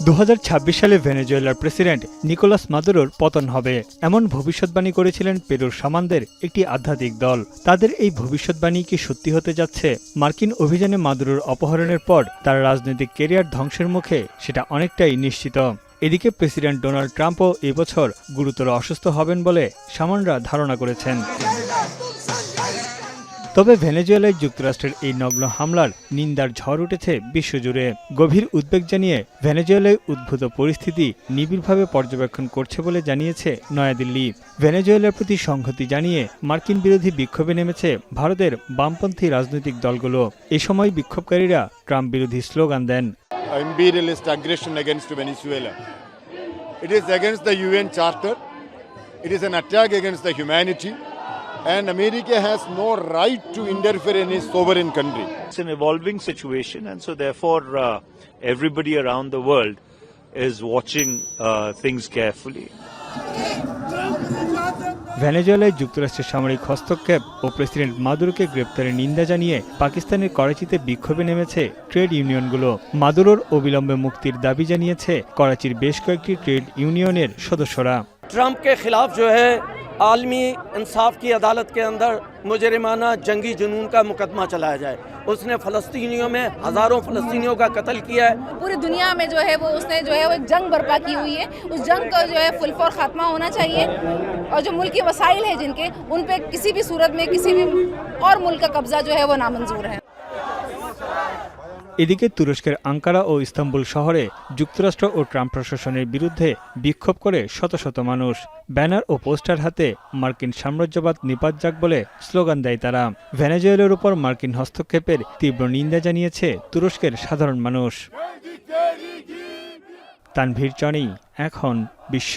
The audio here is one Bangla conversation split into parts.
2026 সালে ভেনেজুয়েলার প্রেসিডেন্ট নিকোলাস মাদুরোর পতন হবে এমন ভবিষ্যৎবাণী করেছিলেন পেরুর সামানদের একটি আধ্যাত্মিক দল। তাদের এই ভবিষ্যৎবাণী কি সত্যি হতে যাচ্ছে? মার্কিন অভিযানে মাদুরোর অপহরণের পর তার রাজনৈতিক ক্যারিয়ার ধ্বংসের মুখে সেটা অনেকটাই নিশ্চিত। এদিকে প্রেসিডেন্ট ডোনাল্ড ট্রাম্পও এবছর গুরুতর অসুস্থ হবেন বলে সামানরা ধারণা করেছেন। তবে ভেনেজুয়েলায় যুক্তরাষ্ট্রের এই নগ্ন হামলার নিন্দার ঝড় উঠেছে বিশ্বজুড়ে। গভীর উদ্বেগ জানিয়ে ভেনেজুয়েলায় উদ্ভূত পরিস্থিতি নিবিড়ভাবে পর্যবেক্ষণ করছে বলে জানিয়েছে নয়াদিল্লি। ভেনেজুয়েলার প্রতি সংহতি জানিয়ে মার্কিন বিরোধী বিক্ষোভে নেমেছে ভারতের বামপন্থী রাজনৈতিক দলগুলো। এ সময় বিক্ষোভকারীরা ট্রাম্প বিরোধী slogan then. Imperialist aggression against Venezuela. It is against the UN Charter. It is an attack against the humanity. And America has no right to interfere in a sovereign country. It's an evolving situation, and so therefore everybody around the world is watching things carefully. ভেনেজুয়েলায় যুক্তরাষ্ট্রের সামরিক হস্তক্ষেপ ও প্রেসিডেন্ট মাদুরোকে গ্রেপ্তারের নিন্দা জানিয়ে পাকিস্তানের করাচিতে বিক্ষোভে নেমেছে ট্রেড ইউনিয়নগুলো। মাদুরোর অবিলম্বে মুক্তির দাবি জানিয়েছে করাচির বেশ কয়েকটি ট্রেড ইউনিয়নের সদস্যরা। ट्रंप के खिलाफ जो है आलमी इंसाफ की अदालत के अंदर मुजरिमाना जंगी जुनून का मुकदमा चलाया जाए। उसने फ़लस्तीनियों में हज़ारों फ़लस्तीनियों का कत्ल किया है। पूरी दुनिया में जो है वो उसने जो है वो एक जंग बर्पा की हुई है। उस जंग का जो है फुलफौर खात्मा होना चाहिए और जो मुल्की वसाइल है जिनके उन पे किसी भी सूरत में किसी भी और मुल्क का कब्जा जो है वो नामंजूर है। এদিকে তুরস্কের আঙ্কারা ও ইস্তাম্বুল শহরে যুক্তরাষ্ট্র ও ট্রাম্প প্রশাসনের বিরুদ্ধে বিক্ষোভ করে শত শত মানুষ। ব্যানার ও পোস্টার হাতে মার্কিন সাম্রাজ্যবাদ নিপাত যাক বলে স্লোগান দেয় তারা। ভেনেজুয়েলার উপর মার্কিন হস্তক্ষেপের তীব্র নিন্দা জানিয়েছে তুরস্কের সাধারণ মানুষ। তানভীর চনি, এখন বিশ্ব।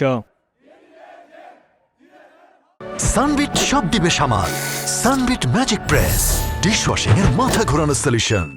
সানবিট সব দিবে সামাল। সানবিট ম্যাজিক প্রেস ডিশওয়াশিং এর মাথা ঘোরানো সলিউশন।